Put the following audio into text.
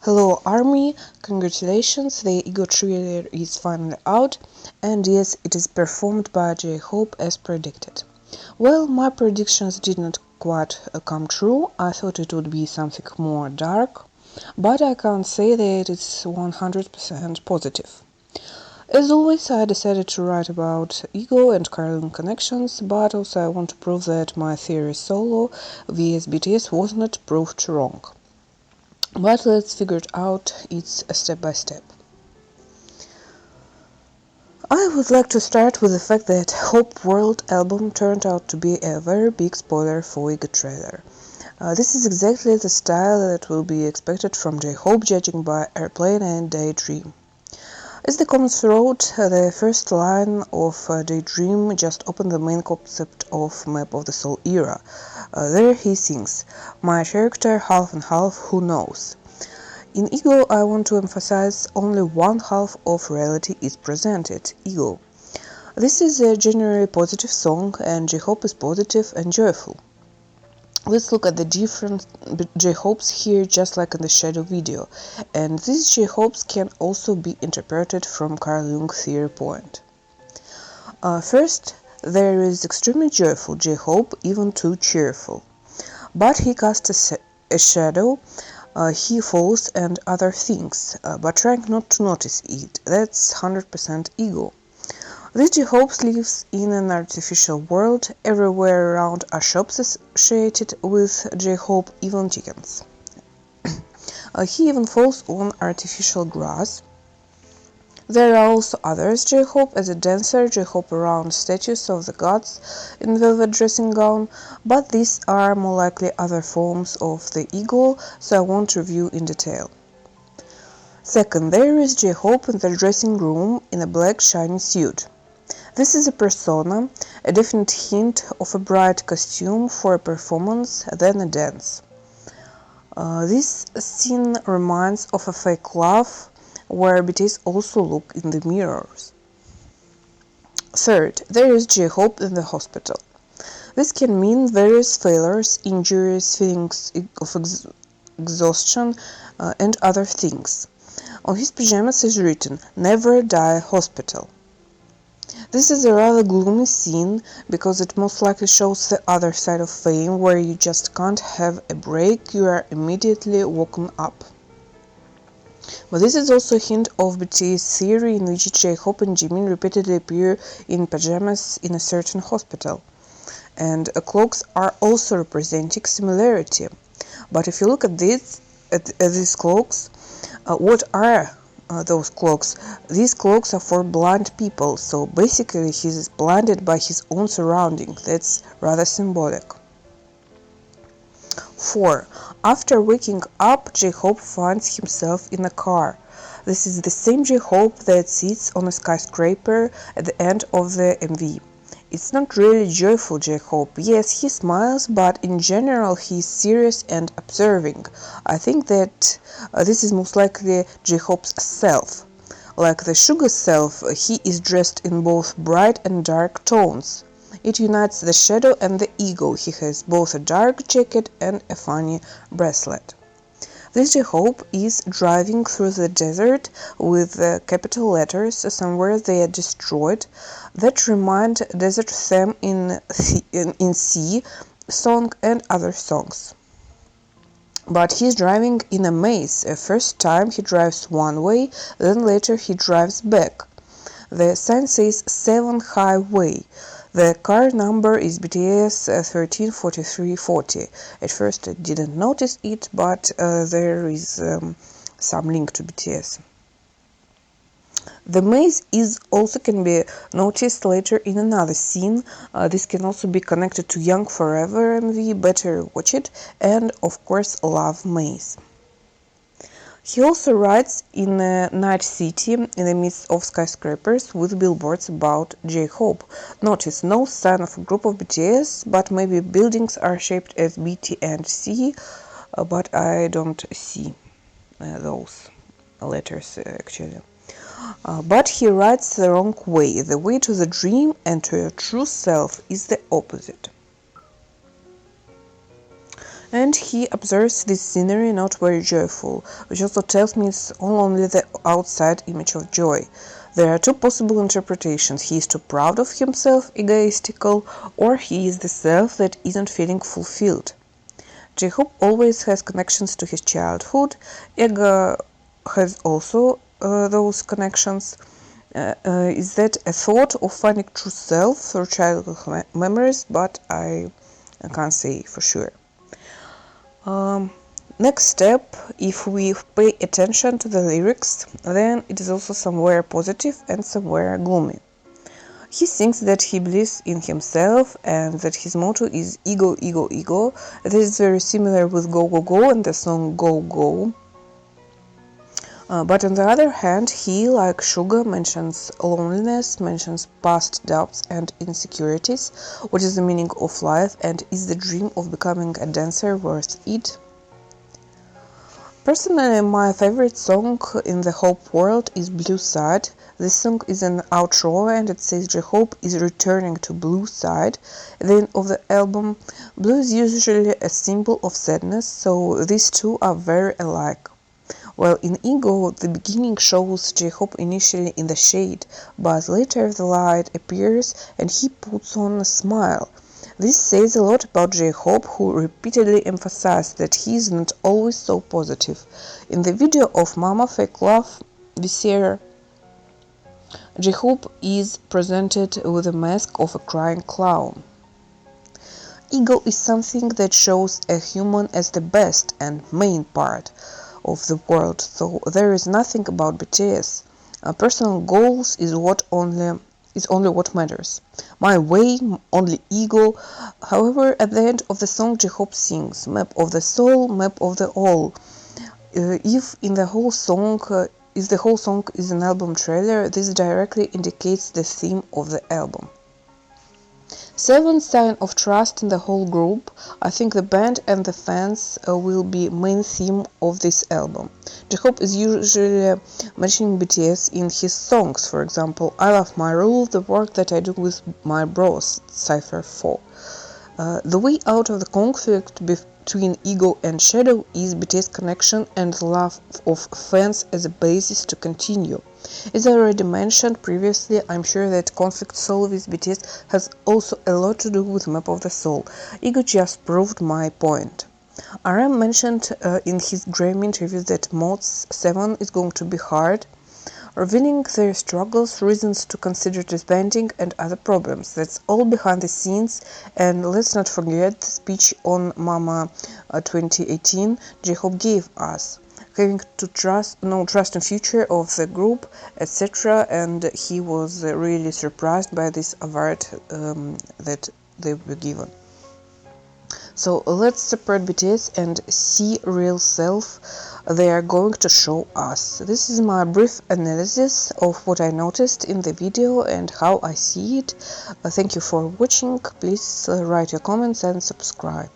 Hello Army, congratulations, the Ego trailer is finally out, and yes, it is performed by J-Hope as predicted. Well, my predictions did not quite come true. I thought it would be something more dark, but I can't say that it's 100% positive. As always, I decided to write about Ego and Carlin connections, but also I want to prove that my theory solo vs BTS was not proved wrong. But let's figure it out, it's a step by step. I would like to start with the fact that Hope World album turned out to be a very big spoiler for Ego trailer. This is exactly the style that will be expected from J-Hope, judging by Airplane and Daydream. As the comments wrote, the first line of Daydream just opened the main concept of Map of the Soul era. There he sings, "My character half and half, who knows?" In Ego, I want to emphasize only one half of reality is presented, Ego. This is a generally positive song, and J-Hope is positive and joyful. Let's look at the different J-Hopes here, just like in the Shadow video, and these J-Hopes can also be interpreted from Carl Jung theory point. First, there is extremely joyful J-Hope, even too cheerful. But he casts a shadow, he falls and other things, but trying not to notice it. That's 100% Ego. This J-Hope lives in an artificial world. Everywhere around are shops associated with J-Hope, even chickens. He even falls on artificial grass. There are also others J-Hope as a dancer, J-Hope around statues of the gods in velvet dressing gown, but these are more likely other forms of the Ego, so I won't review in detail. Second, there is J-Hope in the dressing room in a black shiny suit. This is a persona, a definite hint of a bright costume for a performance, then a dance. This scene reminds of a fake love, where BTS also look in the mirrors. Third, there is J-Hope in the hospital. This can mean various failures, injuries, feelings of exhaustion, and other things. On his pajamas is written, "Never die hospital." This is a rather gloomy scene, because it most likely shows the other side of fame, where you just can't have a break, you are immediately woken up. But this is also a hint of BTS theory, in which J-Hope and Jimin repeatedly appear in pajamas in a certain hospital. And clothes are also representing similarity. But if you look at these clothes, what are those clothes? These clothes are for blind people, so basically he is blinded by his own surroundings. That's rather symbolic. 4. After waking up, J-Hope finds himself in a car. This is the same J-Hope that sits on a skyscraper at the end of the MV. It's not really joyful J-Hope. Yes, he smiles, but in general he is serious and observing. I think that this is most likely J-Hope's self. Like the sugar self, he is dressed in both bright and dark tones. It unites the shadow and the ego. He has both a dark jacket and a funny bracelet. This J-Hope is driving through the desert with capital letters. Somewhere they are destroyed. That remind desert theme in C song and other songs. But he's driving in a maze. First time he drives one way, then later he drives back. The sign says 7 Highway. The car number is BTS 134340. At first I didn't notice it, but there is some link to BTS. The maze also can be noticed later in another scene. This can also be connected to Young Forever MV, better watch it, and of course Love Maze. He also rides in a night city in the midst of skyscrapers with billboards about J-Hope. Notice no sign of a group of BTS, but maybe buildings are shaped as B, T and C, but I don't see those letters actually. But he rides the wrong way. The way to the dream and to your true self is the opposite. And he observes this scenery not very joyful, which also tells me it's only the outside image of joy. There are two possible interpretations: he is too proud of himself, egoistical, or he is the self that isn't feeling fulfilled. J-Hope always has connections to his childhood. Ego has also those connections. Is that a thought of finding true self through childhood memories? But I can't say for sure. Next step, if we pay attention to the lyrics, then it is also somewhere positive and somewhere gloomy. He thinks that he believes in himself and that his motto is ego, ego, ego. This is very similar with Go, Go, Go and the song Go, Go. But on the other hand, he, like Sugar, mentions loneliness, mentions past doubts and insecurities, what is the meaning of life, and is the dream of becoming a dancer worth it? Personally, my favorite song in the Hope world is Blue Side. This song is an outro and it says J-Hope is returning to Blue Side. At the end of the album, blue is usually a symbol of sadness, so these two are very alike. While in Ego, the beginning shows J-Hope initially in the shade, but later the light appears and he puts on a smile. This says a lot about J-Hope, who repeatedly emphasized that he is not always so positive. In the video of Mama Fake Love this year, J-Hope is presented with a mask of a crying clown. Ego is something that shows a human as the best and main part of the world, so there is nothing about BTS. Personal goals is only what matters. My way, only ego. However, at the end of the song, J-Hope sings "Map of the Soul, Map of the All." If the whole song is an album trailer, this directly indicates the theme of the album. 7 sign of trust in the whole group. I think the band and the fans will be main theme of this album. J-Hope is usually mentioning BTS in his songs. For example, I Love My Rule, the work that I do with my bros, CYPHER 4. The way out of the conflict between Ego and Shadow is BTS connection and the love of fans as a basis to continue. As I already mentioned previously, I'm sure that conflict solve with BTS has also a lot to do with Map of the Soul. Ego just proved my point. Ariana mentioned in his Grammy interview that mots 7 is going to be hard, revealing their struggles, reasons to consider disbanding, and other problems. That's all behind the scenes, and let's not forget the speech on Mama 2018 J-Hope gave us, having to no trust in future of the group, etc. And he was really surprised by this award that they were given. So let's separate BTS and see real self they are going to show us. This is my brief analysis of what I noticed in the video and how I see it. Thank you for watching. Please write your comments and subscribe.